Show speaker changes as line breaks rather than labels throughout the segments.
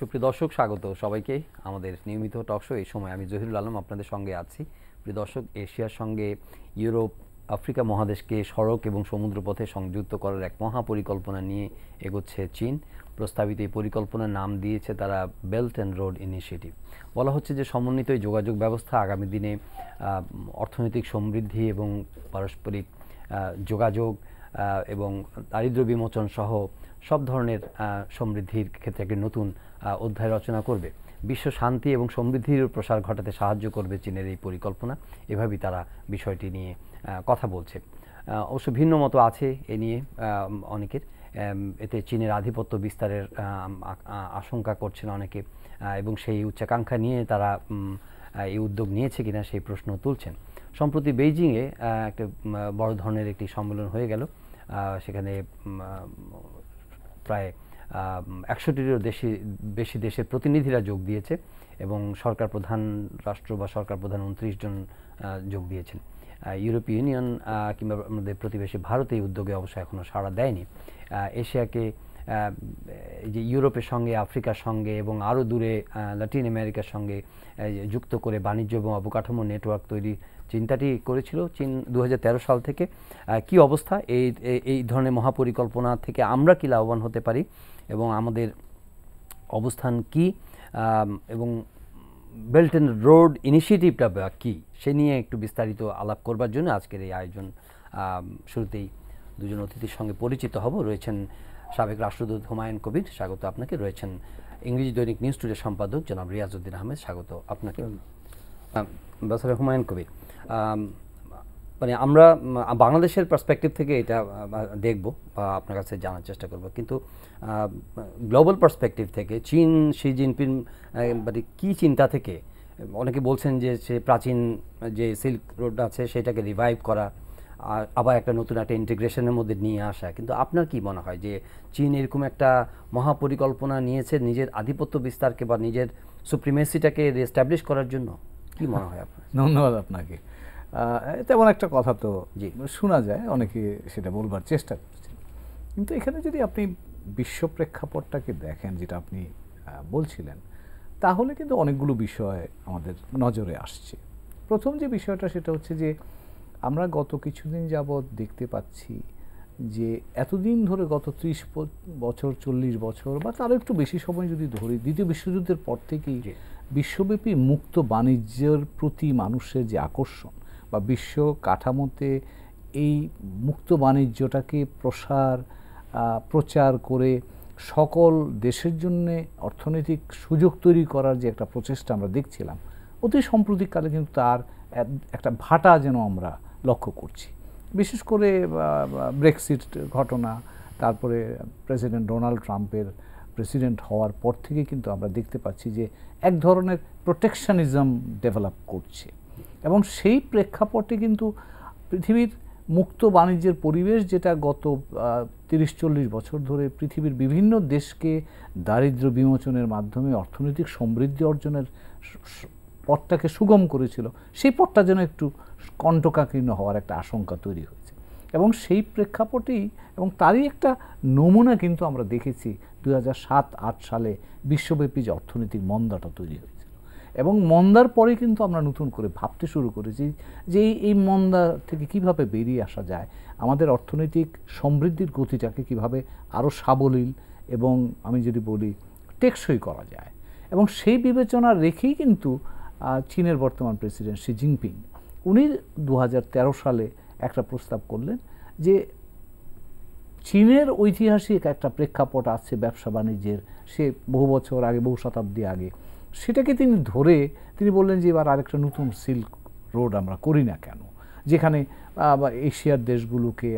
সুপ্রিয় দর্শক, স্বাগত সবাইকে আমাদের নিয়মিত টকশো। এই সময় আমি জহিরুল আলম আপনাদের সঙ্গে আছি। প্রিয় দর্শক, এশিয়ার সঙ্গে ইউরোপ, আফ্রিকা মহাদেশকে সড়ক এবং সমুদ্রপথে সংযুক্ত করার এক মহাপরিকল্পনা নিয়ে এগোচ্ছে চীন। প্রস্তাবিত এই পরিকল্পনার নাম দিয়েছে তারা বেল্ট অ্যান্ড রোড ইনিশিয়েটিভ। বলা হচ্ছে যে সমন্বিত এই যোগাযোগ ব্যবস্থা আগামী দিনে অর্থনৈতিক সমৃদ্ধি এবং পারস্পরিক যোগাযোগ এবং দারিদ্র্য বিমোচন সহ সব ধরনের সমৃদ্ধির ক্ষেত্রে একটি নতুন অধ্যায় রচনা করবে। বিশ্ব শান্তি এবং সমৃদ্ধির প্রসার ঘটাতে সাহায্য করবে চীনের এই পরিকল্পনা। এভাবেই তারা বিষয়টি নিয়ে কথা বলছে। অবশ্য ভিন্ন মতো আছে এ নিয়ে অনেকের। এতে চীনের আধিপত্য বিস্তারের আশঙ্কা করছেন অনেকে, এবং সেই উচ্চাকাঙ্ক্ষা নিয়ে তারা এই উদ্যোগ নিয়েছে কিনা সেই প্রশ্ন তুলছেন। সম্প্রতি বেইজিংয়ে একটা বড় ধরনের একটি সম্মেলন হয়ে গেল। সেখানে প্রায় 100টিরও বেশি দেশের প্রতিনিধিরা যোগ দিয়েছে এবং সরকার প্রধান রাষ্ট্র বা সরকার প্রধান 29 জন যোগ দিয়েছেন। ইউরোপীয় ইউনিয়ন কিংবা আমাদের প্রতিবেশী ভারত এই উদ্যোগে অবশ্য এখনও সাড়া দেয়নি। এশিয়াকে যে ইউরোপের সঙ্গে, আফ্রিকার সঙ্গে এবং আরও দূরে লাতিন আমেরিকার সঙ্গে যুক্ত করে বাণিজ্য এবং অবকাঠামো নেটওয়ার্ক তৈরি চিন্তাটি করেছিল চীন 2013 সাল থেকে। কি অবস্থা এই ধরনের মহাপরিকল্পনা থেকে আমরা কি লাভবান হতে পারি এবং আমাদের অবস্থান কি, এবং বেল্ট অ্যান্ড রোড ইনিশিয়েটিভটা কি, সে নিয়ে একটু বিস্তারিত আলাপ করবার জন্য আজকের এই আয়োজন। শুরুতেই দুজন অতিথির সঙ্গে পরিচিত হব। রয়েছেন সাবেক রাষ্ট্রদূত হুমায়ুন কবির, স্বাগত আপনাকে। রয়েছেন ইংরেজি দৈনিক নিউজ টুডে সম্পাদক জনাব রিয়াজউদ্দিন আহমেদ, স্বাগত আপনাকে। ব্যাসারে হুমায়ুন কবির, মানে আমরা বাংলাদেশের পার্সপেক্টিভ থেকে এটা দেখব বা আপনার কাছে জানার চেষ্টা করব, কিন্তু গ্লোবাল পার্সপেক্টিভ থেকে চীন, শি জিনপিং মানে কী চিন্তা থেকে, অনেকে বলছেন যে সে প্রাচীন যে সিল্ক রোড আছে সেটাকে রিভাইভ করা, আবার একটা নতুন একটা ইন্টিগ্রেশনের মধ্যে নিয়ে আসা। কিন্তু আপনার কি মনে হয় যে চীন এরকম একটা মহাপরিকল্পনা নিয়েছে নিজের আধিপত্য বিস্তারকে বা নিজের সুপ্রিমেসিটাকে রিএস্টাবলিশ করার জন্য? কি মনে হয় আপনার?
ধন্যবাদ আপনাকে। তেমন একটা কথা তো শোনা যায়, অনেকে সেটা বলবার চেষ্টা করছেন, কিন্তু এখানে যদি আপনি বিশ্ব প্রেক্ষাপটটাকে দেখেন, যেটা আপনি বলছিলেন, তাহলে কিন্তু অনেকগুলো বিষয় আমাদের নজরে আসছে। প্রথম যে বিষয়টা সেটা হচ্ছে যে আমরা গত কিছুদিন যাবৎ দেখতে পাচ্ছি যে এতদিন ধরে গত 30 বছর 40 বছর বা তারও একটু বেশি সময় যদি ধরি, দ্বিতীয় বিশ্বযুদ্ধের পর থেকেই বিশ্বব্যাপী মুক্ত বাণিজ্যের প্রতি মানুষের যে আকর্ষণ বা বিশ্ব কাঠামোতে এই মুক্ত বাণিজ্যটাকে প্রচার করে সকল দেশের জন্য অর্থনৈতিক সুযোগ তৈরি করার যে একটা প্রচেষ্টা আমরা দেখছিলাম, অতি সাম্প্রতিককালে কিন্তু তার একটা ভাটা যেন আমরা লক্ষ্য করছি। বিশেষ করে ব্রেক্সিট ঘটনা, তারপরে প্রেসিডেন্ট ডোনাল্ড ট্রাম্পের প্রেসিডেন্ট হওয়ার পর থেকে কিন্তু আমরা দেখতে পাচ্ছি যে এক ধরনের প্রোটেকশনিজম ডেভেলপ করছে, এবং সেই প্রেক্ষাপটে কিন্তু পৃথিবীর মুক্ত বাণিজ্যের পরিবেশ, যেটা গত 30-40 বছর ধরে পৃথিবীর বিভিন্ন দেশকে দারিদ্র্য বিমোচনের মাধ্যমে অর্থনৈতিক সমৃদ্ধি অর্জনের পথটাকে সুগম করেছিল, সেই পথটা যেন একটু কণ্টকাকীর্ণ হওয়ার একটা আশঙ্কা তৈরি হয়েছে। এবং সেই প্রেক্ষাপটেই এবং তারই একটা নমুনা কিন্তু আমরা দেখেছি 2007-8 সালে বিশ্বব্যাপী যে অর্থনৈতিক মন্দাটা তৈরি হয়েছিল, এবং মন্দার পরে কিন্তু আমরা নতুন করে ভাবতে শুরু করেছি যে এই মন্দা থেকে কিভাবে বেরিয়ে আসা যায়, আমাদের অর্থনৈতিক সমৃদ্ধির গতিটাকে কিভাবে আরও সাবলীল এবং আমি যদি বলি টেকসই করা যায়। এবং সেই বিবেচনা রেখেই কিন্তু চীনের বর্তমান প্রেসিডেন্ট শি জিনপিং উনি 2013 সালে একটা প্রস্তাব করলেন যে চীনের ঐতিহাসিক একটা প্রেক্ষাপট আছে ব্যবসা বাণিজ্যের, সে বহু বছর আগে, বহু শতাব্দী আগে, সেটাকে তিনি ধরে তিনি বললেন যে এবার আরেকটা নতুন সিল্ক রোড আমরা করি না কেন, যেখানে এশিয়ার দেশগুলোকে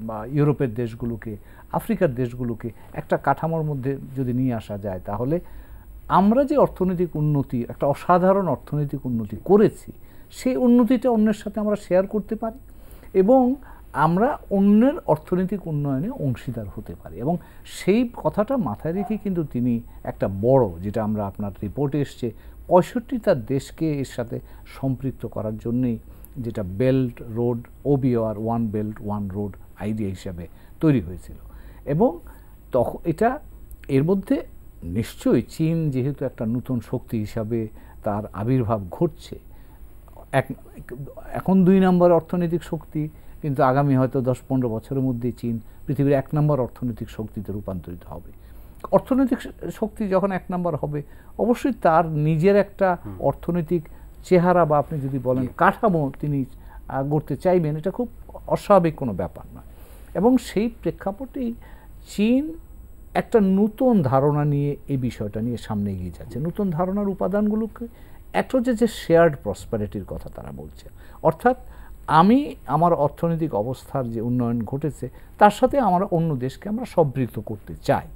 বা ইউরোপের দেশগুলোকে, আফ্রিকার দেশগুলোকে একটা কাঠামোর মধ্যে যদি নিয়ে আসা যায়, তাহলে আমরা যে অর্থনৈতিক উন্নতি, একটা অসাধারণ অর্থনৈতিক উন্নতি করেছি, সেই উন্নতিটা অন্যের সাথে আমরা শেয়ার করতে পারি এবং আমরা অন্যের অর্থনৈতিক উন্নয়নে অংশীদার হতে পারি। এবং সেই কথাটা মাথায় রেখে কিন্তু তিনি একটা বড়, যেটা আমরা আপনার রিপোর্টে এসছে, 65টা দেশকে এর সাথে সম্পৃক্ত করার জন্যেই যেটা belt road, OBR, one belt one road idea হিসাবে তৈরি হয়েছিল। এবং তখন এটা এর মধ্যে নিশ্চয়ই চীন যেহেতু একটা নতুন শক্তি হিসাবে তার আবির্ভাব ঘটছে, এখন 2 নম্বর অর্থনৈতিক শক্তি, কিন্তু আগামী হয়তো 10-15 বছরের মধ্যে চীন পৃথিবীর 1 নম্বর অর্থনৈতিক শক্তিতে রূপান্তরিত হবে। অর্থনৈতিক শক্তি যখন 1 নম্বর হবে, অবশ্যই তার নিজের একটা অর্থনৈতিক চেহারা বা আপনি যদি বলেন কাঠামো তিনি গড়তে চাইবেন, এটা খুব অস্বাভাবিক কোনো ব্যাপার নয়। এবং সেই প্রেক্ষাপটেই চীন একটা নতুন ধারণা নিয়ে এই বিষয়টা নিয়ে সামনে এগিয়ে যাচ্ছে। নতুন ধারণার উপাদানগুলোকে একটা হচ্ছে যে শেয়ার্ড প্রসপারিটির কথা তারা বলছে, অর্থাৎ আমি আমার অর্থনৈতিক অবস্থার যে উন্নয়ন ঘটেছে তার সাথে আমরা অন্য দেশকে আমরা সম্পৃক্ত করতে চাই।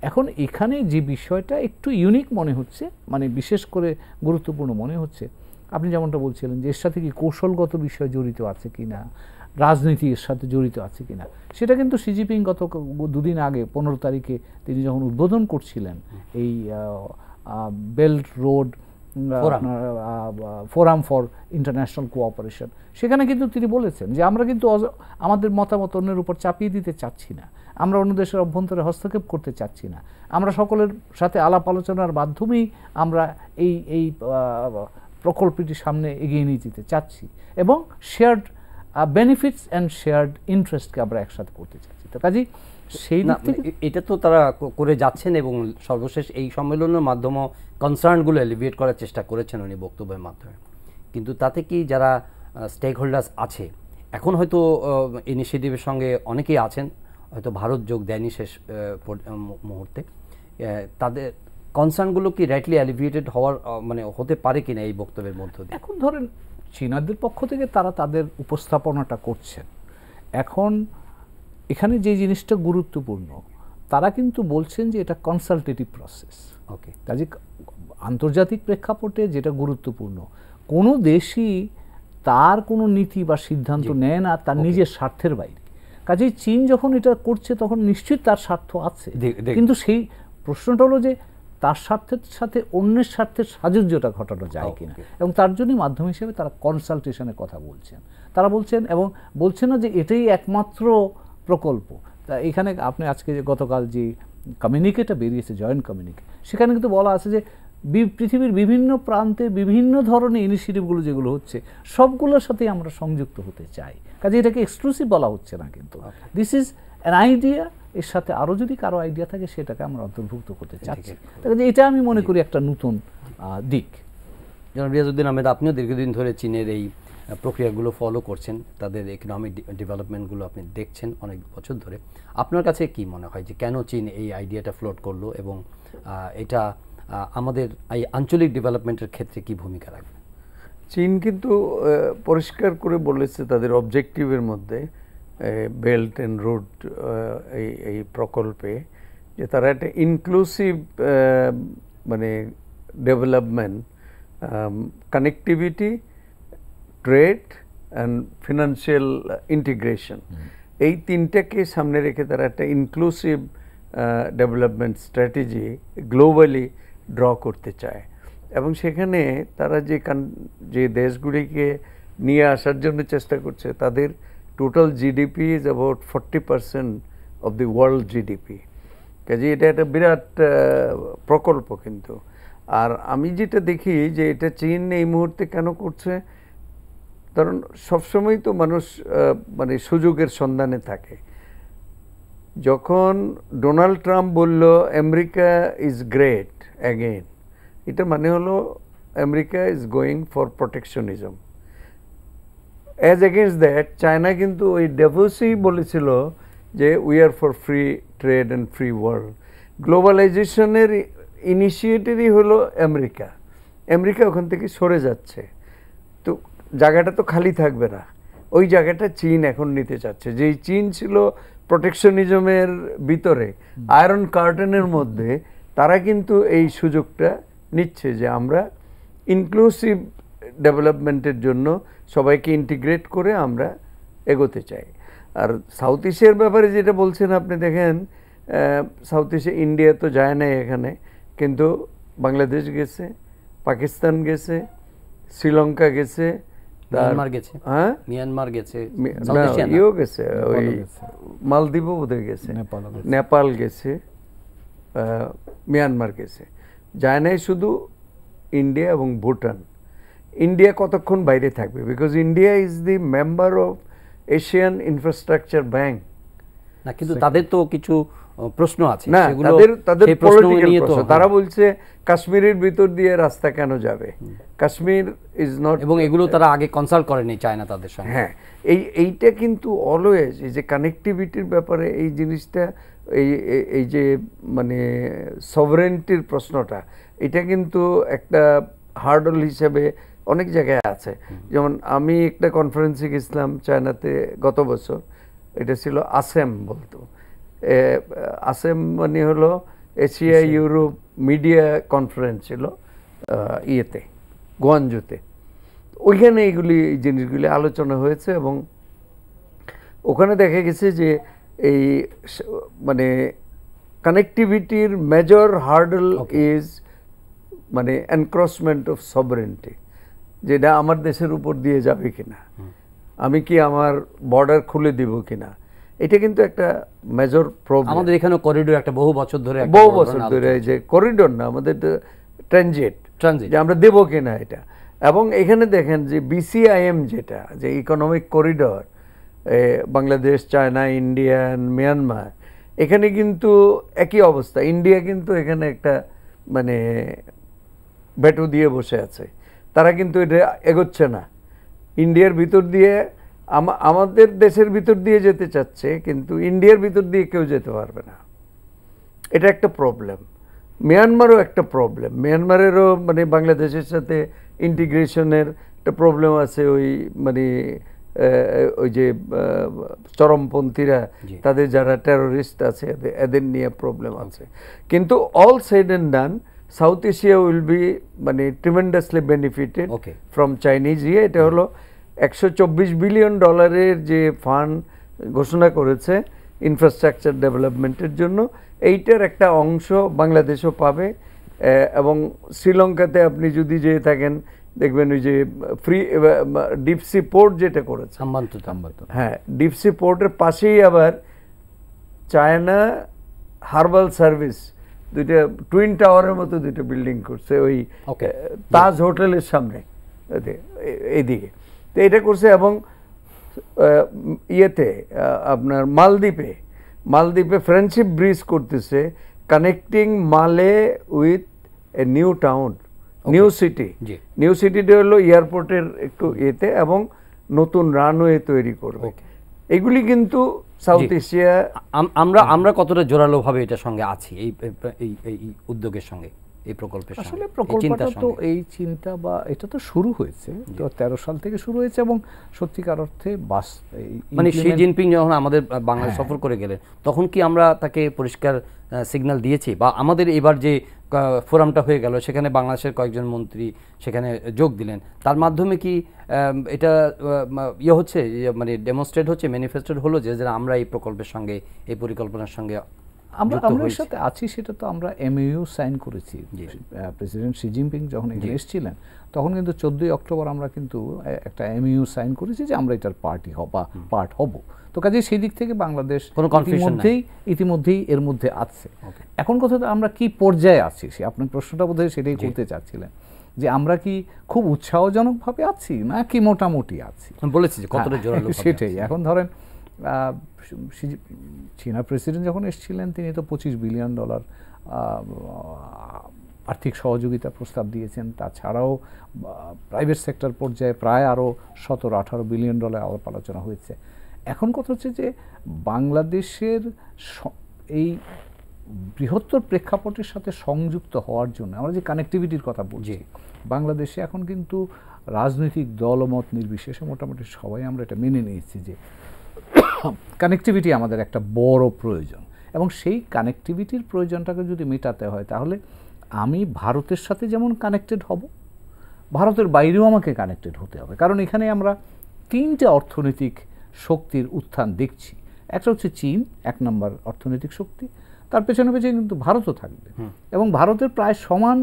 এখন এখানে যে বিষয়টা একটু ইউনিক মনে হচ্ছে, মানে বিশেষ করে গুরুত্বপূর্ণ মনে হচ্ছে, আপনি যেমনটা বলছিলেন যে এর সাথে কি কৌশলগত বিষয় জড়িত আছে কিনা, রাজনীতি এর সাথে জড়িত আছে কিনা, সেটা কিন্তু শি জিনপিং গত 2 দিন আগে 15 তারিখে তিনি যখন উদ্বোধন করছিলেন এই belt road forum for international cooperation, সেখানে কিন্তু তিনি বলেছেন যে আমরা কিন্তু আমাদের মতামত অন্যের উপর চাপিয়ে দিতে চাচ্ছি না, আমরা অন্য দেশের অভ্যন্তরে হস্তক্ষেপ করতে চাচ্ছি না, আমরা সকলের সাথে আলাপ আলোচনার মাধ্যমেই আমরা এই প্রকল্পটি সামনে এগিয়ে নিয়ে যেতে চাচ্ছি এবং শেয়ার্ড বেনিফিটস অ্যান্ড শেয়ার্ড ইন্টারেস্টকে আমরা একসাথে করতে চাচ্ছি। তো কাজেই সেই দিক থেকে
এটা তো তারা করে যাচ্ছেন এবং সর্বশেষ এই সম্মেলনের মাধ্যমে কনসার্নগুলো এলিভিয়েট করার চেষ্টা করেছেন উনি বক্তব্যের মাধ্যমে। কিন্তু তাতে কি যারা স্টেক হোল্ডার্স আছে, এখন হয়তো ইনিশিয়েটিভের সঙ্গে অনেকেই আছেন, হয়তো ভারত যোগ দেয়নি শেষ মুহূর্তে, তাদের কনসার্নগুলো কি রাইটলি এলিভিয়েটেড হওয়ার মানে হতে পারে কিনা এই বক্তব্যের মধ্য দিয়ে?
এখন ধরেন চীনাদের পক্ষ থেকে তারা তাদের উপস্থাপনাটা করছেন। এখন এখানে যে জিনিসটা গুরুত্বপূর্ণ, তারা কিন্তু বলছেন যে এটা কনসালটেটিভ প্রসেস।
ওকে,
কাজে আন্তর্জাতিক প্রেক্ষাপটে যেটা গুরুত্বপূর্ণ, কোনো দেশই তার কোনো নীতি বা সিদ্ধান্ত নেয় না তার নিজের স্বার্থের বাইরে। কাজেই চীন যখন এটা করছে তখন নিশ্চয়ই তার স্বার্থ আছে, কিন্তু সেই প্রশ্নটা হলো যে তার স্বার্থের সাথে অন্যের স্বার্থের সাযুজ্যতা ঘটানো যায় কিনা, এবং তার জন্য মাধ্যম হিসেবে তারা কনসালটেশনের কথা বলছেন। তারা বলছেন এবং বলছেন না যে এটাই একমাত্র প্রকল্প। তা এখানে আপনি আজকে গতকাল যে কমিউনিকেটা বেরিয়েছে, জয়েন্ট কমিউনিকে, সেখানে কিন্তু বলা আছে যে পৃথিবীর বিভিন্ন প্রান্তে বিভিন্ন ধরনের ইনিশিয়েটিভগুলো যেগুলো হচ্ছে সবগুলোর সাথেই আমরা সংযুক্ত হতে চাই। কাজে এটাকে এক্সক্লুসিভ বলা হচ্ছে না, কিন্তু দিস ইজ অ্যান আইডিয়া, এর সাথে আরও যদি কারো আইডিয়া থাকে সেটাকে আমরা অন্তর্ভুক্ত করতে চাচ্ছি। কাজে এটা আমি মনে করি একটা নতুন দিক।
জনাব রিয়াজউদ্দিন আহমেদ, আপনিও দীর্ঘদিন ধরে চীনের এই প্রক্রিয়াগুলো ফলো করছেন, তাদের ইকোনমিক ডেভেলপমেন্টগুলো আপনি দেখছেন অনেক বছর ধরে। আপনার কাছে কি মনে হয় যে কেন চীন এই আইডিয়াটা ফ্লোট করলো এবং এটা আমাদের এই আঞ্চলিক ডেভেলপমেন্টের ক্ষেত্রে কি ভূমিকা রাখবে?
চীন কিন্তু পরিষ্কার করে বলেছে তাদের অবজেক্টিভের মধ্যে বেল্ট অ্যান্ড রোড এই প্রকল্পে যে তারা একটা ইনক্লুসিভ মানে development, connectivity, trade and financial integration, এই তিনটাকে সামনে রেখে তারা একটা inclusive development strategy globally draw করতে চায়। এবং সেখানে তারা যে দেশগুলিকে নিয়ে আসার জন্য চেষ্টা করছে, তাদের total GDP is about 40% of the world GDP. কাজে এটা একটা বিরাট প্রকল্প কিন্তু। আর আমি যেটা দেখি যে এটা চীন এই মুহূর্তে কেন করছে, কারণ সবসময় তো মানুষ মানে সুযোগের সন্ধানে থাকে। যখন ডোনাল্ড ট্রাম্প বলল আমেরিকা ইজ গ্রেট অ্যাগেন, এটা মানে হলো America is going for protectionism. As against that China কিন্তু ওই ডেভোসই বলেছিল যে we are for free trade and free world. গ্লোবালাইজেশনের ইনিশিয়েটিভই হলো আমেরিকা। আমেরিকা ওখান থেকে সরে যাচ্ছে, তো জায়গাটা তো খালি থাকবে না, ওই জায়গাটা চীন এখন নিতে চাচ্ছে। যেই চীন ছিল প্রোটেকশনিজমের ভিতরে আয়রন কার্টেনের মধ্যে, তারা কিন্তু এই সুযোগটা নিচ্ছে যে আমরা ইনক্লুসিভ ডেভেলপমেন্টের জন্য সবাইকে ইন্টিগ্রেট করে আমরা এগোতে চাই। আর সাউথ এশিয়ার ব্যাপারে যেটা বলছেন আপনি, দেখেন সাউথ এশিয়া, ইন্ডিয়া তো যায় না এখানে, কিন্তু বাংলাদেশ গেছে, পাকিস্তান গেছে, শ্রীলঙ্কা গেছে,
মিয়ানমার গেছে,
হ্যাঁ
মিয়ানমার গেছে,
ইয়েও গেছে, ওই মালদ্বীপও বোধহয় গেছে, নেপাল গেছে, মিয়ানমার গেছে, যায় নাই শুধু ইন্ডিয়া এবং ভুটান। ইন্ডিয়া কতক্ষণ বাইরে থাকবে? Because India is the member of Asian infrastructure bank.
না, কিন্তু তাদের তো কিছু প্রশ্ন আছে,
না,
সেগুলো
তাদের
সেই প্রশ্ন
পলিটিক্যাল
নিয়ে তো
প্রশ্ন। তারা বলছে কাশ্মীরের ভিতর দিয়ে রাস্তা কেন যাবে, কাশ্মীর ইজ নট,
এবং এগুলো তারা আগে কনসাল্ট করেনি চায়না তাদের সঙ্গে।
হ্যাঁ, এইটা কিন্তু অলওয়েজ এই যে কানেক্টিভিটির ব্যাপারে এই জিনিসটা, এই যে মানে সভরেন্টির প্রশ্নটা, এটা কিন্তু একটা হার্ডল হিসেবে অনেক জায়গায় আছে। যেমন আমি একটা কনফারেন্সে গেছিলাম চায়নাতে গত বছর, এটা ছিল আসেম বলতো। আসেম মানে হলো এশিয়া ইউরোপ মিডিয়া কনফারেন্স ছিল ইয়েতে, গোয়ানজুতে। ওইখানে এই জিনিসগুলি আলোচনা হয়েছে এবং ওখানে দেখা গেছে যে এই মানে কানেক্টিভিটির মেজর হার্ডল ইজ মানে এনক্রসমেন্ট অফ সভরেন্টি, যেটা আমার দেশের উপর দিয়ে যাবে কিনা, আমি কি আমার বর্ডার খুলে দিব কিনা, এটা কিন্তু একটা মেজর প্রবলেম।
আমাদের এখানে করিডোর একটা বহু বছর ধরে
যে করিডোর না, আমাদের ট্রানজিট, যে আমরা দেবো কিনা এটা। এবং এখানে দেখেন যে BCIM যেটা, যে economic corridor, Bangladesh, China, India, Myanmar, এখানে কিন্তু একই অবস্থা। ইন্ডিয়া কিন্তু এখানে একটা মানে ভেটো দিয়ে বসে আছে, তারা কিন্তু এটা এগোচ্ছে না। ইন্ডিয়ার ভিতর দিয়ে আমাদের দেশের ভিতর দিয়ে যেতে চাচ্ছে, কিন্তু ইন্ডিয়ার ভিতর দিয়ে কেউ যেতে পারবে না। এটা একটা প্রবলেম। মিয়ানমারও একটা প্রবলেম, মিয়ানমারেরও মানে বাংলাদেশের সাথে ইন্টিগ্রেশনের একটা প্রবলেম আছে। ওই মানে ওই যে চরমপন্থীরা, তাদের যারা টেরোরিস্ট আছে, এদের নিয়ে প্রবলেম আছে। কিন্তু all said and done, South Asia will be মানে ট্রিমেন্ডাসলি বেনিফিটেড ফ্রম চাইনিজ ইয়ে। এটা হলো $124 বিলিয়ন যে ফান্ড ঘোষণা করেছে ইনফ্রাস্ট্রাকচার ডেভেলপমেন্টের জন্য, এইটার একটা অংশ বাংলাদেশও পাবে। এবং শ্রীলঙ্কাতে আপনি যদি যেয়ে থাকেন দেখবেন ওই যে ফ্রি ডিপসি পোর্ট যেটা করেছে, হ্যাঁ, ডিপসি পোর্টের পাশেই আবার চায়না হার্বাল সার্ভিস দুইটা টুইন টাওয়ারের মতো দুইটা বিল্ডিং করছে ওই তাজ হোটেলের সামনে এইদিকে। তো এটা করছে। এবং ইয়েতে আপনার মালদ্বীপে ফ্রেন্ডশিপ ব্রিজ করতেছে, connecting Male with a new town, new সিটিটা হলো এয়ারপোর্টের একটু ইয়েতে, এবং নতুন রানওয়ে তৈরি করবে। এগুলি কিন্তু সাউথ এশিয়া।
আমরা কতটা জোরালো ভাবে এটার সঙ্গে আছি এই উদ্যোগের সঙ্গে, এই প্রকল্পের সঙ্গে?
আসলে প্রকল্পটা তো এই চিন্তা বা এটা তো শুরু হয়েছে 2013 সাল থেকে শুরু হয়েছে, এবং সত্যিকার অর্থে
মানে শি জিনপিং যখন আমাদের বাংলাদেশ সফর করে গেলেন, তখন কি আমরা তাকে পরিষ্কার সিগন্যাল দিয়েছি? বা আমাদের এবার যে ফোরামটা হয়ে গেল, সেখানে বাংলাদেশের কয়েকজন মন্ত্রী সেখানে যোগ দিলেন, তার মাধ্যমে কি এটা ইয়ে হচ্ছে, মানে ডেমনস্ট্রেট হচ্ছে, ম্যানিফেস্টেড হলো যে আমরা এই প্রকল্পের সঙ্গে, এই পরিকল্পনার সঙ্গে
আমরা এর সাথে আছি? সেটা তো আমরা MOU সাইন করেছি। প্রেসিডেন্ট শি জিনপিং যখন এখানে এসেছিলেন, তখন কিন্তু 14 অক্টোবর আমরা কিন্তু একটা MOU সাইন করেছি যে আমরা এটার পার্ট হব। তো কাজে সেই দিক থেকে বাংলাদেশ ইতিমধ্যেই এর মধ্যে আছে। এখন কথা আমরা কি পর্যায়ে আছি, আপনার প্রশ্নটা বোধহয় সেটাই করতে চাচ্ছিলেন, যে আমরা কি খুব উৎসাহজনকভাবে আছি নাকি মোটামুটি আছি।
বলেছি যে কতটা জোরালো,
সেটাই। এখন ধরেন চীনা প্রেসিডেন্ট যখন এসেছিলেন, তিনি তো $25 বিলিয়ন আর্থিক সহযোগিতা প্রস্তাব দিয়েছেন। তাছাড়াও প্রাইভেট সেক্টর পর্যায়ে প্রায় আরও $17-18 বিলিয়ন আলাপ আলোচনা হয়েছে। এখন কথা হচ্ছে যে বাংলাদেশের এই বৃহত্তর প্রেক্ষাপটের সাথে সংযুক্ত হওয়ার জন্য আমরা যে কানেক্টিভিটির কথা বলছি, বাংলাদেশে এখন কিন্তু রাজনৈতিক দলমত নির্বিশেষে মোটামুটি সবাই আমরা এটা মেনে নিয়েছি যে কানেক্টিভিটি আমাদের একটা বড় প্রয়োজন। এবং সেই কানেক্টিভিটির প্রয়োজনটাকে যদি মেটাতে হয়, তাহলে আমি ভারতের সাথে যেমন কানেক্টেড হব, ভারতের বাইরেও আমাকে কানেক্টেড হতে হবে। কারণ এখানে আমরা 3টে অর্থনৈতিক শক্তির উত্থান দেখছি। একটা হচ্ছে চীন, 1 নম্বর অর্থনৈতিক শক্তি, তার পেছনে কিন্তু ভারতও থাকবে। এবং ভারতের প্রায় সমান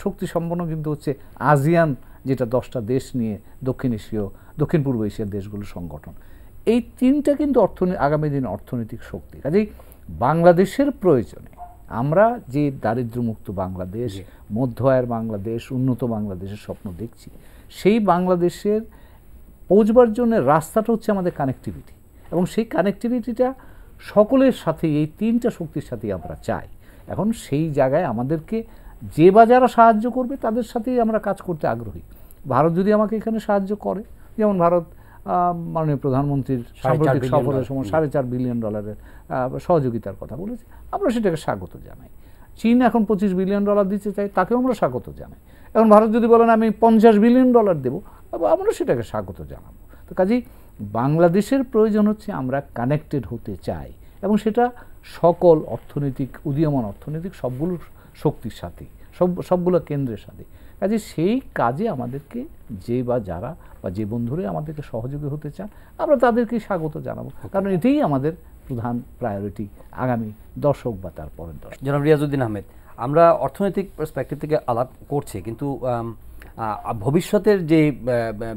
শক্তি সম্পন্ন কিন্তু হচ্ছে ASEAN, যেটা 10টা দেশ নিয়ে দক্ষিণ পূর্ব এশিয়ার দেশগুলোর সংগঠন। এই 3টা কিন্তু আগামী দিন অর্থনৈতিক শক্তি। কাজেই বাংলাদেশের প্রয়োজনে আমরা যে দারিদ্র্যমুক্ত বাংলাদেশ, মধ্য আয়ের বাংলাদেশ, উন্নত বাংলাদেশের স্বপ্ন দেখছি, সেই বাংলাদেশের পৌঁছবার জন্য রাস্তাটা হচ্ছে আমাদের কানেক্টিভিটি, এবং সেই কানেক্টিভিটিটা সকলের সাথে, এই তিনটা শক্তির সাথেই আমরা চাই। এখন সেই জায়গায় আমাদেরকে যে বা যারা সাহায্য করবে তাদের সাথেই আমরা কাজ করতে আগ্রহী। ভারত যদি আমাকে এখানে সাহায্য করে, যেমন ভারত মাননীয় প্রধানমন্ত্রীর সাম্প্রতিক সফরের সময় $4.5 বিলিয়ন সহযোগিতার কথা বলেছে, আমরা সেটাকে স্বাগত জানাই। চীন এখন $25 বিলিয়ন দিতে চাই, তাকেও আমরা স্বাগত জানাই। এখন ভারত যদি বলেন আমি $50 বিলিয়ন দেবো, আমরা সেটাকে স্বাগত জানাবো। তো কাজেই বাংলাদেশের প্রয়োজন হচ্ছে আমরা কানেক্টেড হতে চাই, এবং সেটা সকল অর্থনৈতিক, উদীয়মান অর্থনৈতিক সবগুলো শক্তির সাথে, সবগুলো কেন্দ্রের সাথে। কাজে সেই কাজে আমাদেরকে যে বা যারা বা যে বন্ধুরা আমাদেরকে সহযোগী হতে চান, আমরা তাদেরকে স্বাগত জানাবো, কারণ এটাই আমাদের প্রধান প্রায়োরিটি আগামী দশক বা তার পরের দশক।
জনাব রিয়াজউদ্দিন আহমেদ, আমরা অর্থনৈতিক পার্সপেক্টিভ থেকে আলাপ করছি, কিন্তু ভবিষ্যতের যে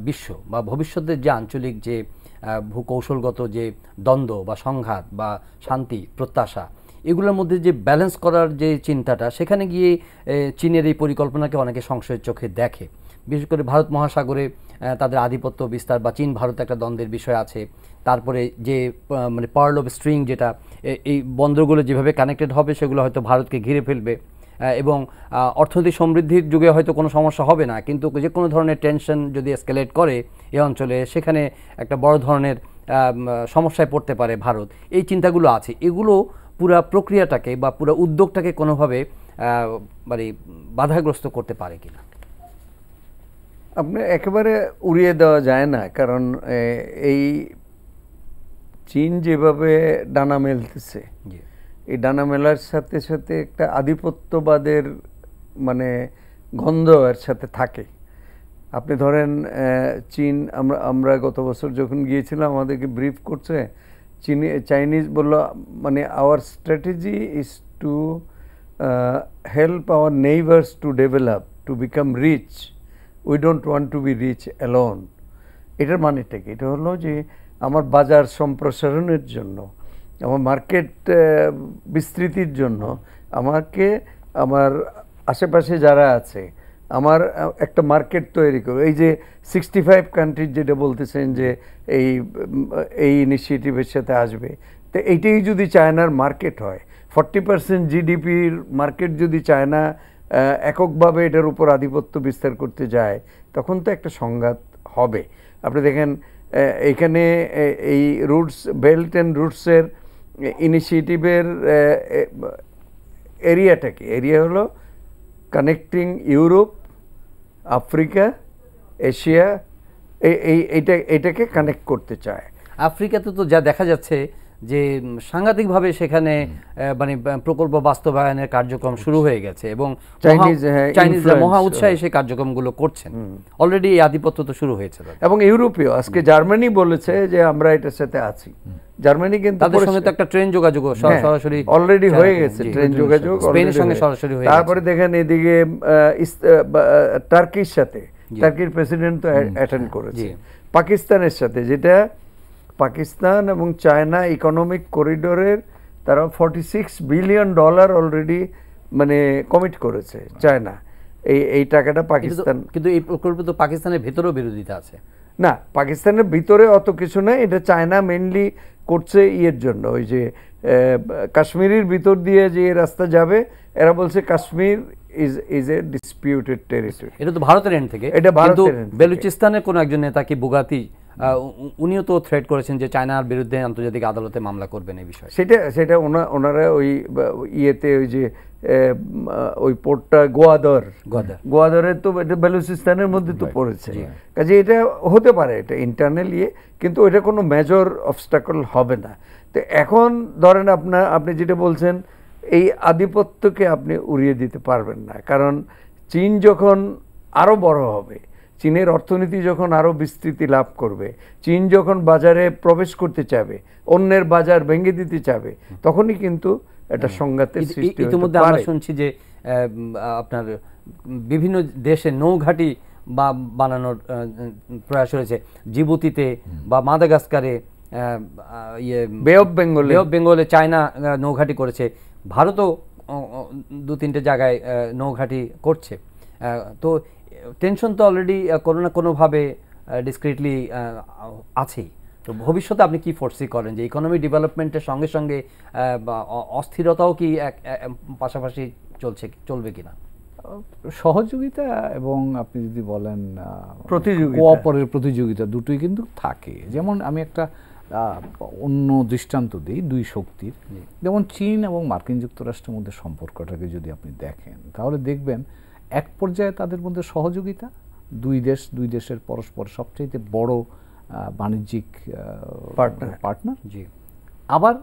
বিশ্ব বা ভবিষ্যতের যে আঞ্চলিক যে ভূকৌশলগত যে দ্বন্দ্ব বা সংঘাত বা শান্তি প্রত্যাশা, এগুলোর মধ্যে যে ব্যালেন্স করার যে চিন্তাটা, সেখানে গিয়ে চীনের এই পরিকল্পনাকে অনেকে সংশয়ের চোখে দেখে। বিশেষ করে ভারত মহাসাগরে তাদের আধিপত্য বিস্তার বা চীন ভারত একটা দ্বন্দ্বের বিষয় আছে। তারপরে যে মানে পার্ল অফ স্ট্রিং, যেটা এই বন্দরগুলো যেভাবে কানেক্টেড হবে সেগুলো হয়তো ভারতকে ঘিরে ফেলবে, এবং অর্থনৈতিক সমৃদ্ধির যুগে হয়তো কোনো সমস্যা হবে না, কিন্তু যে কোনো ধরনের টেনশন যদি এসকেলেট করে এই অঞ্চলে, সেখানে একটা বড় ধরনের সমস্যায় পড়তে পারে ভারত। এই চিন্তাগুলো আছে, এগুলো পুরা প্রক্রিয়াটাকে বা পুরো উদ্যোগটাকে কোনোভাবে মানে বাধাগ্রস্ত করতে পারে কিনা?
আপনি একেবারে উড়িয়ে দেওয়া যায় না, কারণ এই চীন যেভাবে ডানা মেলতেছে, এই ডানা মেলার সাথে সাথে একটা আধিপত্যবাদের মানে গন্ধ এর সাথে থাকে। আপনি ধরেন চীন, আমরা গত বছর যখন গিয়েছিলাম আমাদেরকে ব্রিফ করছে চাইনিজ বলল, মানে our strategy is to help our neighbours to develop, to become rich, we don't want to be rich alone. এটার মানেটা কি? এটা হলো যে আমার বাজার সম্প্রসারণের জন্য, আমার মার্কেট বিস্তৃতির জন্য আমাকে আমার আশেপাশে যারা আছে আমার একটা মার্কেট তৈরি করো। এই যে 65 কান্ট্রিজ যেটা বলতেছেন যে এই ইনিশিয়েটিভের সাথে আসবে, তো এইটাই যদি চায়নার মার্কেট হয়, 40% জিডিপির মার্কেট যদি চায়না এককভাবে এটার উপর আধিপত্য বিস্তার করতে যায়, তখন তো একটা সংঘাত হবে। আপনি দেখেন এখানে এই রুটস, বেল্ট অ্যান্ড রুটসের ইনিশিয়েটিভের এরিয়াটা কি? এরিয়া হলো কানেক্টিং ইউরোপ, আফ্রিকা, এশিয়া, এইটাকে কানেক্ট করতে চায়।
আফ্রিকাতে তো যা দেখা যাচ্ছে যে সাংঘাতিকভাবে সেখানে মানে প্রকল্প বাস্তবায়নের কার্যক্রম শুরু হয়ে গেছে, এবং চাইনিজরা মহা উৎসাহে সেই কার্যক্রমগুলো করছেন। অলরেডি এই আধিপত্য তো শুরু হয়েছে,
এবং ইউরোপীয়, আজকে জার্মানি বলেছে যে আমরা এটার সাথে আছি। জার্মানি কিন্তু
তাদের সঙ্গে তো একটা ট্রেন যোগাযোগ সরাসরি
অলরেডি হয়ে গেছে, ট্রেন যোগাযোগ
স্পেনের সঙ্গে সরাসরি হয়ে গেছে।
তারপরে দেখেন এদিকে টার্কির সাথে, টার্কির প্রেসিডেন্ট তো অ্যাটেন্ড করেছে। পাকিস্তানের সাথে, যেটা পাকিস্তান এবং চায়না ইকোনমিক করিডোরের, তারা $46 বিলিয়ন অলরেডি মানে কমিট করেছে চায়না। এই টাকাটা পাকিস্তান,
কিন্তু এই প্রকল্পে তো পাকিস্তানের ভেতরেও বিরোধিতা আছে।
না, পাকিস্তানের ভিতরে অত কিছু নাই, এটা চায়না মেইনলি করছে ইয়ের জন্য। ওই যে কাশ্মীরের ভিতর দিয়ে যে রাস্তা যাবে, এরা বলছে Kashmir is a disputed territory.
এটা তো ভারতের এন্ড থেকে।
এটা ভারতের এন্ড।
বেলুচিস্তানের কোন একজন নেতা কি বুগাতি, উনিও তো থ্রেট করেছেন যে চায়নার বিরুদ্ধে আন্তর্জাতিক আদালতে মামলা করবেন এই বিষয়ে।
সেটা ওনারা ওই ইয়েতে, ওই যে ওই পোর্টটা গোয়াদরের তো এটা বেলুচিস্তানের মধ্যে তো পড়েছে। কাজে এটা হতে পারে, এটা ইন্টারনাল ইয়ে, কিন্তু এটা কোনো মেজর অবস্টাকল হবে না। তো এখন ধরেন আপনি যেটা বলছেন, এই আধিপত্যকে আপনি উড়িয়ে দিতে পারবেন না, কারণ চীন যখন আরও বড় হবে, চীনের অর্থনীতি যখন আরও বিস্তৃতি লাভ করবে, চীন যখন বাজারে প্রবেশ করতে চাবে, অন্যের বাজার ভেঙে দিতে চাবে, তখনই কিন্তু একটা সংঘাতের সৃষ্টি হতে পারে।
ইতিমধ্যে আমরা শুনছি যে আপনার বিভিন্ন দেশে নৌঘাঁটি বানানোর প্রয়াস হয়েছে, জিবুতিতে বা মাদাগাস্কারে, বে অফ বেঙ্গলে চায়না নৌঘাঁটি করেছে। ভারতও দু তিনটে জায়গায় নৌঘাঁটি করছে। তো টেনশন তো অলরেডি কোনো না কোনোভাবে ডিসক্রিটলি আছেই। তো ভবিষ্যতে আপনি কি ফোরসি করেন যে ইকোনমি ডেভেলপমেন্টের সঙ্গে সঙ্গে অস্থিরতাও কি পাশাপাশি চলবে কিনা?
সহযোগিতা এবং আপনি যদি বলেন প্রতিযোগিতা দুটোই কিন্তু থাকে। যেমন আমি একটা অন্য দৃষ্টান্ত দিই দুই শক্তির, যেমন চীন এবং মার্কিন যুক্তরাষ্ট্রের মধ্যে সম্পর্কটাকে যদি আপনি দেখেন তাহলে দেখবেন এক পর্যায়ে তাদের মধ্যে সহযোগিতা, দুই দেশের পরস্পর সবচেয়ে বড় বাণিজ্যিক পার্টনার।
জি।
আবার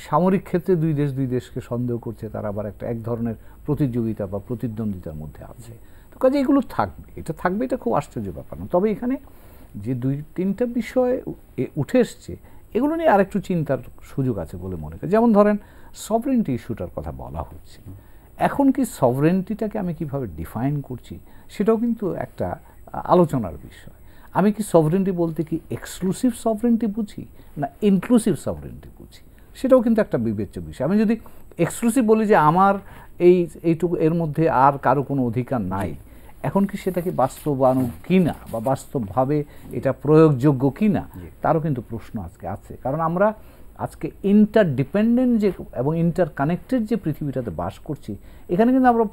সামরিক ক্ষেত্রে দুই দেশকে সন্দেহ করছে, তারা আবার এক ধরনের প্রতিযোগিতা বা প্রতিদ্বন্দ্বিতার মধ্যে আছে। তো কাজে এগুলো থাকবে, এটা খুব আশ্চর্য ব্যাপার না। তবে এখানে যে দুই তিনটা বিষয় উঠে এসছে এগুলো নিয়ে আরেকটু চিন্তার সুযোগ আছে বলে মনে করি। যেমন ধরেন সভরেন্টি ইস্যুটার কথা বলা হচ্ছে। এখন কি সভরেন্টিটাকে আমি কিভাবে ডিফাইন করছি সেটাও কিন্তু একটা আলোচনার বিষয়। আমি কি সভরেন্টি বলতে কি এক্সক্লুসিভ সভরেন্টি বুঝি না ইনক্লুসিভ সভরেন্টি বুঝি, সেটাও কিন্তু একটা বিবেচ্য বিষয়। আমি যদি এক্সক্লুসিভ বলি যে আমার এইটুকু এর মধ্যে আর কারো কোনো অধিকার নাই, এখন কি সেটা কি বাস্তবায়ন কিনা বা বাস্তবভাবে এটা প্রয়োগযোগ্য কিনা তারও কিন্তু প্রশ্ন আজকে আছে। কারণ আমরা আজকে ইন্টারডিপেন্ডেন্ট যে এবং ইন্টারকানেক্টেড যে পৃথিবীটাতে বাস করছি, এখানে কিন্তু আমরা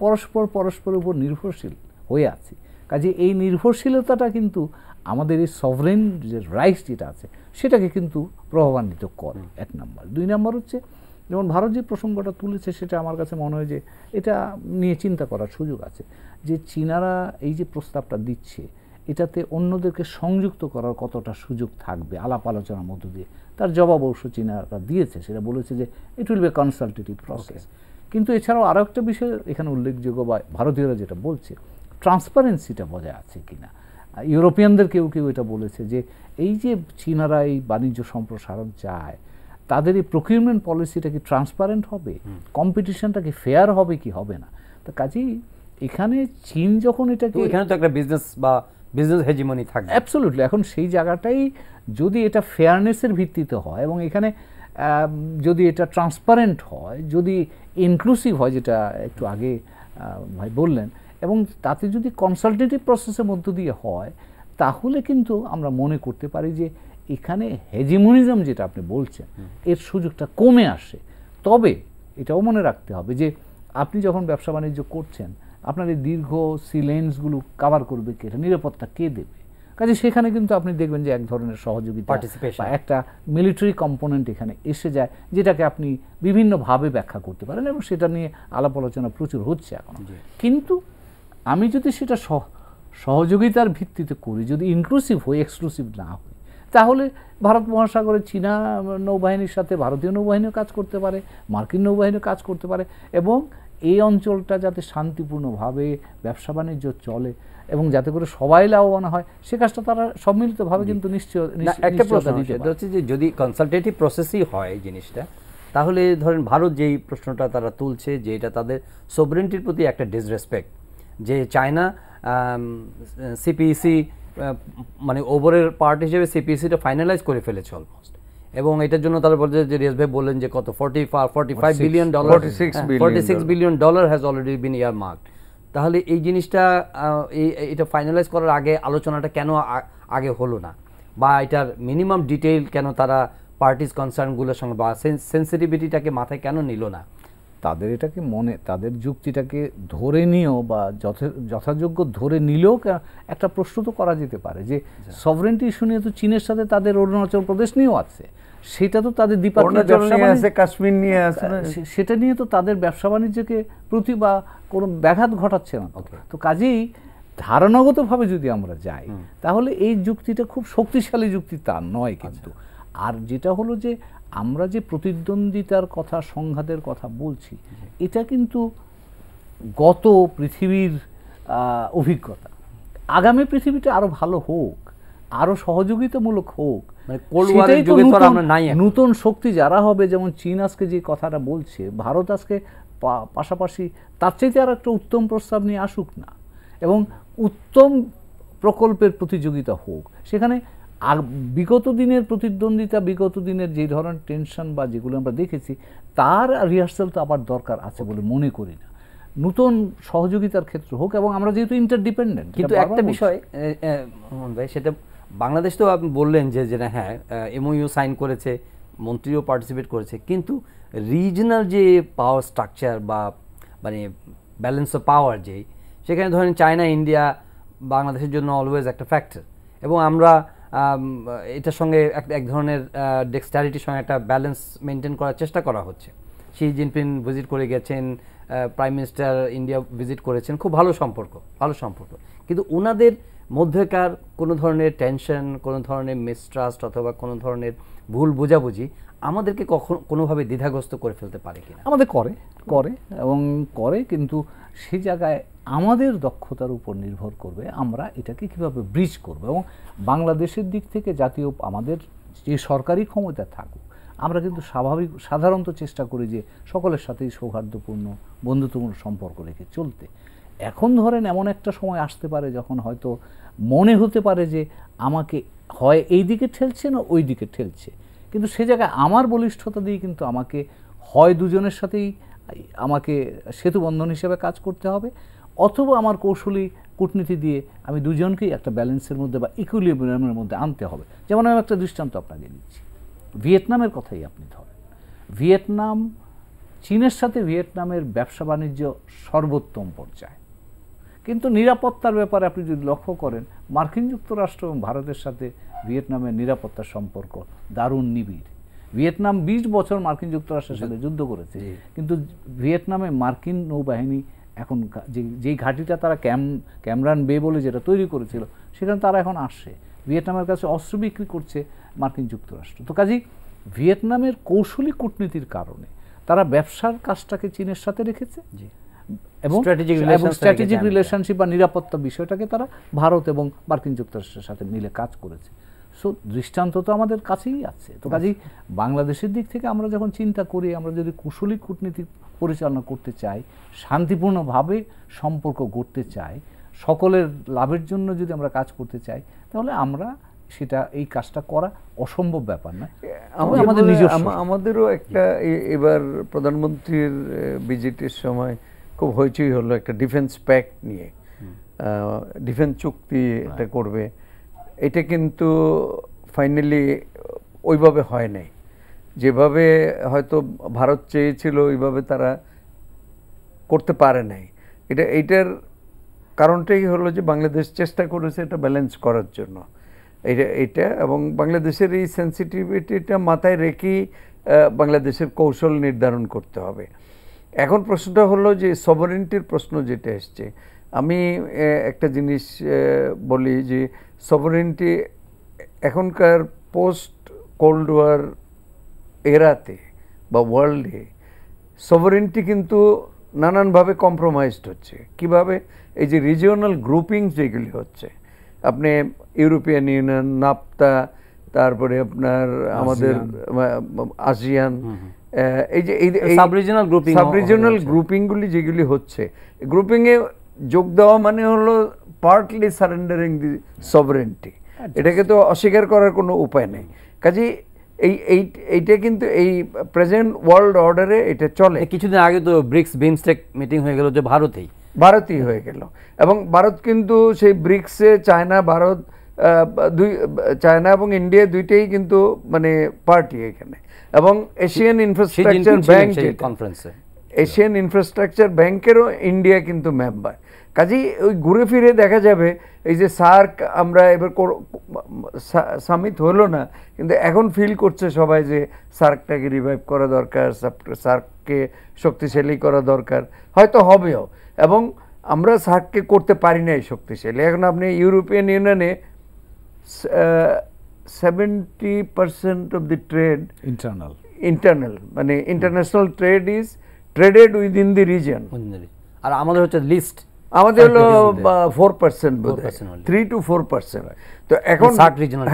পরস্পরের উপর নির্ভরশীল হয়ে আছি। কাজে এই নির্ভরশীলতাটা কিন্তু আমাদের এই সভরেন যে রাইটস যেটা আছে সেটাকে কিন্তু প্রভাবান্বিত করে, এক নম্বর। দুই নম্বর হচ্ছে যেমন ভারত যে প্রসঙ্গটা তুলেছে সেটা আমার কাছে মনে হয় যে এটা নিয়ে চিন্তা করার সুযোগ আছে, যে চীনারা এই যে প্রস্তাবটা দিচ্ছে এটাতে অন্যদেরকে সংযুক্ত করার কতটা সুযোগ থাকবে আলাপ আলোচনার মধ্য দিয়ে। তার জবাব অবশ্য চীনারা দিয়েছে, সেটা বলেছে যে it will be consultative process. কিন্তু এছাড়াও আরও একটা বিষয় এখানে উল্লেখযোগ্য বা ভারতীয়রা যেটা বলছে, ট্রান্সপারেন্সিটা বজায় আছে কিনা। ইউরোপিয়ানদের কেউ এটা বলেছে যে এই যে চীনারা এই বাণিজ্য সম্প্রসারণ চায়, তাদের এই প্রকিউরমেন্ট পলিসিটা কি ট্রান্সপারেন্ট হবে, কম্পিটিশনটা কি ফেয়ার হবে কি হবে না। তো কাজেই এখানে চীন যখন এটাকে,
এখানে তো একটা বিজনেস হেজিমনি থাকবে
অ্যাবসলিউটলি। এখন সেই জায়গাটাই যদি এটা ফেয়ারনেসের ভিত্তিতে হয় এবং এখানে যদি এটা ট্রান্সপারেন্ট হয়, যদি ইনক্লুসিভ হয়, যেটা একটু আগে ভাই বললেন, এবং তাতে যদি কনসালটেটিভ প্রসেসের মধ্য দিয়ে হয়, তাহলে কিন্তু আমরা মনে করতে পারি যে এখানে হেজিমনিজম যেটা আপনি বলছেন এর সুযোগটা কমে আসে। তবে এটাও মনে রাখতে হবে যে আপনি যখন ব্যবসা বাণিজ্য করছেন, আপনার এই দীর্ঘ সিলেন্সগুলো কাভার করবে কে, এটা নিরাপত্তা কে দেবে। কাজে সেখানে কিন্তু আপনি দেখবেন যে এক ধরনের সহযোগিতা বা একটা মিলিটারি কম্পোনেন্ট এখানে এসে যায়, যেটাকে আপনি বিভিন্নভাবে ব্যাখ্যা করতে পারেন এবং সেটা নিয়ে আলাপ আলোচনা প্রচুর হচ্ছে এখন। কিন্তু আমি যদি সেটা সহযোগিতার ভিত্তিতে করি, যদি ইনক্লুসিভ হই, এক্সক্লুসিভ না হই, তাহলে ভারত মহাসাগরে চীনা নৌবাহিনীর সাথে ভারতীয় নৌবাহিনীও কাজ করতে পারে, মার্কিন নৌবাহিনীও কাজ করতে পারে, এবং এই অঞ্চলটা যাতে শান্তিপূর্ণভাবে ব্যবসা বাণিজ্য চলে এবং যাতে করে সবাই লাভবান হয়, সে কাজটা তারা সম্মিলিতভাবে কিন্তু
একটা প্রশ্ন হচ্ছে যে যদি কনসালটেটিভ প্রসেসই হয় জিনিসটা, তাহলে ধরেন ভারত যেই প্রশ্নটা তারা তুলছে যে এটা তাদের সোভরেন্টির প্রতি একটা ডিসরেসপেক্ট, যে চায়না সিপিইসি মানে ওভারের পার্ট হিসেবে সিপিইসিটা ফাইনালাইজ করে ফেলেছে অলমোস্ট, এবং এটার জন্য তারা বলছে যে রিয়াজ ভাই বললেন যে কত $45 billion, $46 billion has already been earmarked. তাহলে এই জিনিসটা এটা ফাইনালাইজ করার আগে আলোচনাটা কেন আগে হলো না, বা এটার মিনিমাম ডিটেইল কেন তারা পার্টিস কনসার্নগুলোর সঙ্গে বা সেন্সিটিভিটিটাকে মাথায় কেন নিল না?
তাদের এটাকে তাদের যুক্তিটাকে ধরে নিয়েও বা যথাযোগ্য ধরে নিলেও একটা প্রশ্ন তো করা যেতে পারে যে সভরেন্টি ইস্যু নিয়ে তো চীনের সাথে তাদের অরুণাচল প্রদেশ নিয়েও আছে, সেটা তো তাদের
কাশ্মীর নিয়ে আছে,
সেটা নিয়ে তো তাদের ব্যবসা বাণিজ্যকে প্রতি বা কোনো ব্যাঘাত ঘটাচ্ছে না। তো কাজেই ধারণাগতভাবে যদি আমরা যাই তাহলে এই যুক্তিটা খুব শক্তিশালী যুক্তি তা নয় কিন্তু। আর যেটা হলো যে আমরা যে প্রতিদ্বন্দ্বিতার কথা, সংঘাতের কথা বলছি, এটা কিন্তু গত পৃথিবীর অভিজ্ঞতা। আগামী পৃথিবীটা আরো ভালো হোক, আরো সহযোগিতামূলক হোক, নতুন শক্তি যারা হবে, যেমন চীন আজকে যে কথাটা বলছে, ভারত আজকে পাশাপাশি তার চাইতে আর একটা উত্তম প্রস্তাব নিয়ে আসুক না, এবং উত্তম প্রকল্পের প্রতিযোগিতা হোক। সেখানে বিগত দিনের প্রতিদ্বন্দ্বিতা, বিগত দিনের যে ধরনের টেনশন বা যেগুলো আমরা দেখেছি, তার রিহার্সাল তো আবার দরকার আছে বলে মনে করি না। নতুন সহযোগিতার ক্ষেত্রে হোক, এবং আমরা যেহেতু ইন্টারডিপেন্ডেন্ট।
কিন্তু একটা বিষয় মোহন ভাই, সেটা বাংলাদেশ তো আপনি বললেন যে যেটা হ্যাঁ এমওইউ সাইন করেছে, মন্ত্রীও পার্টিসিপেট করেছে, কিন্তু রিজনাল যে পাওয়ার স্ট্রাকচার বা মানে ব্যালেন্স অফ পাওয়ার যেই, সেখানে ধরেন চায়না ইন্ডিয়া বাংলাদেশের জন্য অলওয়েজ একটা ফ্যাক্টর, এবং আমরা এটার সঙ্গে এক ধরনের ডেক্সটারিটির সঙ্গে একটা ব্যালেন্স মেনটেন করার চেষ্টা করা হচ্ছে। শি জিনপিং ভিজিট করে গেছেন, প্রাইম মিনিস্টার ইন্ডিয়া ভিজিট করেছেন, খুব ভালো সম্পর্ক। কিন্তু ওনাদের মধ্যেকার কোনো ধরনের টেনশন, কোনো ধরনের মিসট্রাস্ট অথবা কোনো ধরনের ভুল বোঝাবুঝি আমাদেরকে কখনো কোনোভাবে দ্বিধাগ্রস্ত করে ফেলতে পারে কিনা?
আমাদের করে, কিন্তু সেই জায়গায় আমাদের দক্ষতার উপর নির্ভর করবে আমরা এটাকে কিভাবে ব্রিজ করব। এবং বাংলাদেশের দিক থেকে জাতীয় আমাদের যে সরকারি ক্ষমতা থাকুক, আমরা কিন্তু সাধারণত চেষ্টা করি যে সকলের সাথেই সৌহার্দ্যপূর্ণ বন্ধুত্বপূর্ণ সম্পর্ক রেখে চলতে। এখন ধরেন এমন একটা সময় আসতে পারে যখন হয়তো মনে হতে পারে যে আমাকে হয় এই দিকে ঠেলছে না ওই দিকে ঠেলছে, কিন্তু সে জায়গায় আমার বলিষ্ঠতা দিয়ে কিন্তু আমাকে হয় দুজনের সাথেই আমাকে সেতুবন্ধন হিসেবে কাজ করতে হবে, অথবা আমার কৌশলী কূটনীতি দিয়ে আমি দুজনকেই একটা ব্যালেন্সের মধ্যে বা ইকুইলিব্রিয়ামের মধ্যে আনতে হবে। যেমন আমি একটা দৃষ্টান্ত আপনাকে দিচ্ছি, ভিয়েতনামের কথাই আপনি ধরেন। ভিয়েতনাম, চীনের সাথে ভিয়েতনামের ব্যবসা বাণিজ্য সর্বোত্তম পর্যায়ে, কিন্তু নিরাপত্তার ব্যাপারে আপনি যদি লক্ষ্য করেন, মার্কিন যুক্তরাষ্ট্র এবং ভারতের সাথে ভিয়েতনামের নিরাপত্তার সম্পর্ক দারুণ নিবিড়। ভিয়েতনাম 20 বছর মার্কিন যুক্তরাষ্ট্রের সাথে যুদ্ধ করেছে, কিন্তু ভিয়েতনামে মার্কিন নৌবাহিনী এখন যেই ঘাঁটিটা তারা ক্যামরান বে বলে যেটা তৈরি করেছিল, সেখানে তারা এখন আসছে, ভিয়েতনামের কাছে অস্ত্র বিক্রি করছে মার্কিন যুক্তরাষ্ট্র। তো কাজেই ভিয়েতনামের কৌশলী কূটনীতির কারণে তারা ব্যবসার কাজটাকে চীনের সাথে রেখেছে, এবং স্ট্র্যাটেজিক রিলেশনশিপ বা নিরাপত্তা বিষয়টাকে তারা ভারত এবং মার্কিন যুক্তরাষ্ট্রের সাথে মিলে কাজ করেছে। সো দৃষ্টান্ত তো আমাদের কাছেই আছে। তো কাজেই বাংলাদেশের দিক থেকে আমরা যখন চিন্তা করি, আমরা যদি কুশলী কূটনীতি পরিচালনা করতে চাই, শান্তিপূর্ণভাবে সম্পর্ক গড়তে চাই, সকলের লাভের জন্য যদি আমরা কাজ করতে চাই, তাহলে আমরা সেটা এই কাজটা করা অসম্ভব ব্যাপার না।
আমাদেরও একটা এবার প্রধানমন্ত্রীর ভিজিটের সময় খুব হইচই হলো একটা ডিফেন্স প্যাক্ট নিয়ে, ডিফেন্স চুক্তি এটা করবে। এটা কিন্তু ফাইনালি ওইভাবে হয় নাই, যেভাবে হয়তো ভারত চেয়েছিল ওইভাবে তারা করতে পারে নাই। এইটার কারণটাই হলো যে বাংলাদেশ চেষ্টা করেছে এটা ব্যালেন্স করার জন্য। এইটা এবং বাংলাদেশের এই সেন্সিটিভিটিটা মাথায় রেখেই বাংলাদেশের কৌশল নির্ধারণ করতে হবে। এখন প্রশ্নটা হলো যে সভারেন্টির প্রশ্ন যেটা এসছে, আমি একটা জিনিস বলি যে সভারেন্টি এখনকার পোস্ট কোল্ড ওয়ার এরাতে বা ওয়ার্ল্ডে সভারেন্টি কিন্তু নানানভাবে কম্প্রোমাইজড হচ্ছে। কিভাবে? এই যে রিজিওনাল গ্রুপিং যেগুলি হচ্ছে, আপনি ইউরোপিয়ান ইউনিয়ন, নাফতা, তারপরে আপনার আমাদের আসিয়ান, এই যে সাবরিজিনাল গ্রুপিংগুলি যেগুলি হচ্ছে, গ্রুপিংয়ে যোগ দেওয়া মানে হলো পার্টলি সারেন্ডারিং দি সভারেন্টি। এটাকে তো অস্বীকার করার কোনো উপায় নেই। কাজেই এইটা কিন্তু এই প্রেজেন্ট ওয়ার্ল্ড অর্ডারে এটা চলে।
কিছুদিন আগে তো ব্রিক্স বিমস্টেক মিটিং হয়ে গেল যে ভারতেই হয়ে গেল, এবং ভারত কিন্তু সেই ব্রিক্সে চায়না এবং ইন্ডিয়া দুইটাই কিন্তু মানে পার্টি এখানে, এবং এশিয়ান ইনফ্রাস্ট্রাকচার ব্যাংকেরও ইন্ডিয়া কিন্তু মেম্বার। কাজেই ওই ঘুরে ফিরে দেখা যাবে এই যে সার্ক, আমরা এবার সামিট হলো না, কিন্তু এখন ফিল করছে সবাই যে সার্কটাকে রিভাইভ করা দরকার, সার্ককে শক্তিশালী করা দরকার, হয়তো হবেও। এবং আমরা সার্ককে করতে পারি নাই শক্তিশালী। এখন আপনি ইউরোপিয়ান ইউনিয়নে 70% অফ দি ট্রেড ইন্টারনাল, মানে international trade is traded within the region. আর আমাদের হচ্ছে লিস্ট,
আমাদের হলো 4%, 3 to 4%। তো এখন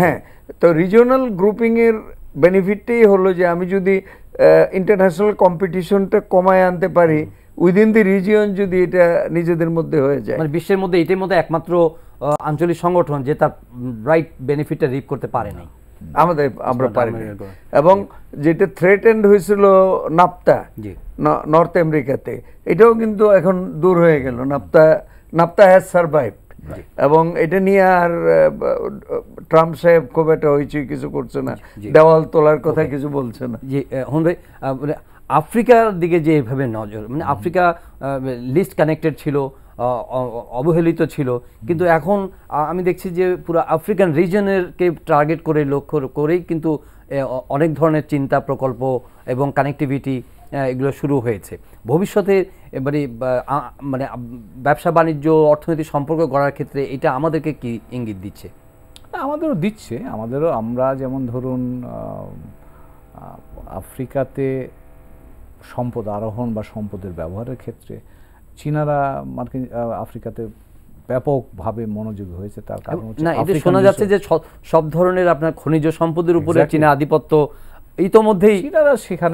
হ্যাঁ, তো রিজিওনাল গ্রুপিং এর বেনিফিটটাই হলো যে আমি যদি ইন্টারন্যাশনাল কম্পিটিশনটা কমায় আনতে পারি উইদিন দি রিজিয়ন, যদি এটা নিজেদের মধ্যে হয়ে যায়,
মানে বিশ্বের মধ্যে এটার মধ্যে একমাত্র আঞ্চলিক সংগঠন যে তার রাইট বেনিফিটটা রিপ করতে পারে নাই।
আমরা পারিনি। এবং যেটা থ্রেটেন্ড হয়েছিল নাফতা নর্থ আমেরিকাতে, এটাও কিন্তু এখন দূর হয়ে গেল। নাফতা হ্যাজ সারভাইভড, এবং এটা নিয়ে আর ট্রাম্প সাহেব খুব একটা হইচই কিছু করছে না, দেওয়াল তোলার কথা কিছু বলছে না।
জি হুন ভাই, আফ্রিকার দিকে যে এভাবে নজর, মানে আফ্রিকা লিস্ট কানেক্টেড ছিল, অবহেলিত ছিল, কিন্তু এখন আমি দেখছি যে পুরো আফ্রিকান রিজনেরকে টার্গেট করে লক্ষ্য করেই কিন্তু অনেক ধরনের চিন্তা, প্রকল্প এবং কানেক্টিভিটি এগুলো শুরু হয়েছে। ভবিষ্যতে এবারে মানে ব্যবসা বাণিজ্য অর্থনৈতিক সম্পর্ক গড়ার ক্ষেত্রে এটা আমাদেরকে কি ইঙ্গিত দিচ্ছে?
আমাদেরও দিচ্ছে, আমরা যেমন ধরুন আফ্রিকাতে সম্পদ আরোহণ বা সম্পদের ব্যবহারের ক্ষেত্রে চীনারা আফ্রিকাতে ব্যাপকভাবে মনোযোগী হয়েছে। তার কারণ হচ্ছে
না, এটা শোনা যাচ্ছে যে সব ধরনের আপনার খনিজ সম্পদের উপরে চীনা আধিপত্য ইতোমধ্যেই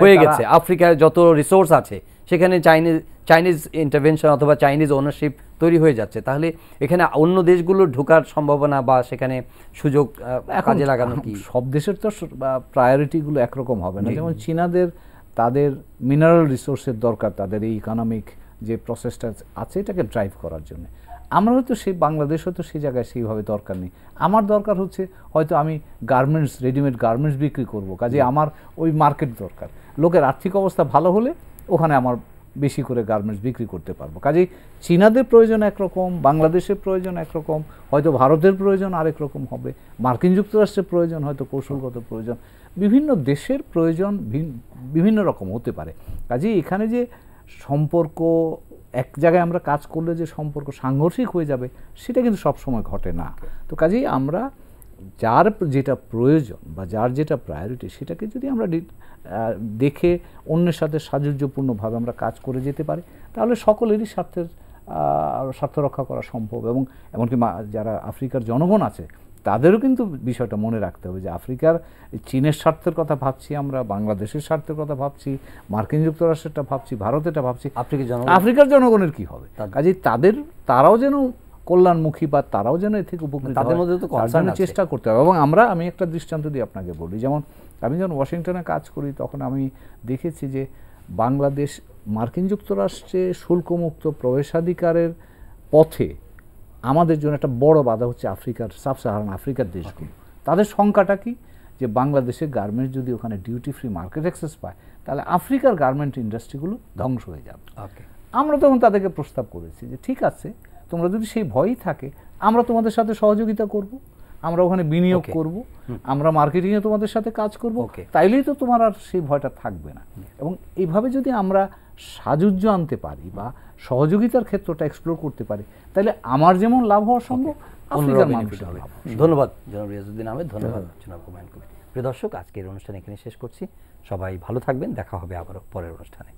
হয়ে গেছে। আফ্রিকায় যত রিসোর্স আছে সেখানে চাইনিজ ইন্টারভেনশন অথবা চাইনিজ ওনারশিপ তৈরি হয়ে যাচ্ছে। তাহলে এখানে অন্য দেশগুলোর ঢোকার সম্ভাবনা বা সেখানে সুযোগ কাজে লাগানো কি?
সব দেশের তো প্রায়োরিটিগুলো একরকম হবে না। যেমন চীনাদের তাদের মিনারেল রিসোর্সের দরকার, তাদের এই ইকোনমিক যে প্রসেসটা আছে এটাকে ড্রাইভ করার জন্য। আমরা হয়তো বাংলাদেশ হয়তো সেই জায়গায় সেইভাবে দরকার নেই। আমার দরকার হচ্ছে হয়তো আমি গার্মেন্টস, রেডিমেড গার্মেন্টস বিক্রি করব, কাজে আমার ওই মার্কেট দরকার। লোকের আর্থিক অবস্থা ভালো হলে ওখানে আমার বেশি করে গার্মেন্টস বিক্রি করতে পারবো। কাজেই চীনাদের প্রয়োজন একরকম, বাংলাদেশের প্রয়োজন একরকম, হয়তো ভারতের প্রয়োজন আরেক রকম হবে, মার্কিন যুক্তরাষ্ট্রের প্রয়োজন হয়তো কৌশলগত প্রয়োজন, বিভিন্ন দেশের প্রয়োজন বিভিন্ন রকম হতে পারে। কাজেই এখানে যে সম্পর্ক এক জায়গায় আমরা কাজ করলে যে সম্পর্ক সাংঘর্ষিক হয়ে যাবে সেটা কিন্তু সব সময় ঘটে না। তো কাজেই আমরা যার যেটা প্রয়োজন বা যার যেটা প্রায়োরিটি সেটাকে যদি আমরা দেখে অন্যের সাথে সাযুজ্যপূর্ণভাবে আমরা কাজ করে যেতে পারি তাহলে সকলেরই স্বার্থ রক্ষা করা সম্ভব। এবং এমনকি যারা আফ্রিকার জনগণ আছে তাদেরও কিন্তু বিষয়টা মনে রাখতে হবে যে আফ্রিকার চীনের স্বার্থের কথা ভাবছি, আমরা বাংলাদেশের স্বার্থের কথা ভাবছি, মার্কিন যুক্তরাষ্ট্রেরটা ভাবছি, ভারতেরটা ভাবছি, আফ্রিকার জনগণের কি হবে? কাজেই তারাও যেন কল্যাণমুখী বা তারাও যেন এ থেকে উপকৃত, তাদের মধ্যে তো চেষ্টা করতে হবে। এবং আমি একটা দৃষ্টান্ত দিয়ে আপনাকে বলি, যেমন আমি যখন ওয়াশিংটনে কাজ করি তখন আমি দেখেছি যে বাংলাদেশ মার্কিন যুক্তরাষ্ট্রে শুল্কমুক্ত প্রবেশাধিকারের পথে আমাদের জন্য একটা বড় বাধা হচ্ছে সাব সাহারান আফ্রিকার দেশগুলো। তাদের সংখ্যাটা কি যে বাংলাদেশের গার্মেন্টস যদি ওখানে ডিউটি ফ্রি মার্কেট অ্যাক্সেস পায় তাহলে আফ্রিকার গার্মেন্ট ইন্ডাস্ট্রিগুলো ধ্বংস হয়ে যাবে। আমরা তখন তাদেরকে প্রস্তাব করেছি যে ঠিক আছে, তোমরা যদি সেই ভয়ই থাকে আমরা তোমাদের সাথে সহযোগিতা করব, আমরা ওখানে বিনিয়োগ করব, আমরা মার্কেটিংয়ে তোমাদের সাথে কাজ করব, তাইলেই তো তোমার আর সেই ভয়টা থাকবে না। এবং এইভাবে যদি আমরা সাযুজ্য আনতে পারি বা সহযোগিতার ক্ষেত্রটা এক্সপ্লোর করতে পারি তাহলে আমার যেমন লাভ হওয়া সম্ভব আফ্রিকার মানুষের হবে।
ধন্যবাদ জনাব রিয়াজউদ্দিন আহমেদ, ধন্যবাদ জনাব হুমায়ুন কবির। প্রিয় দর্শক, আজকের অনুষ্ঠান এখানে শেষ করছি। সবাই ভালো থাকবেন, দেখা হবে আবারও পরের অনুষ্ঠানে।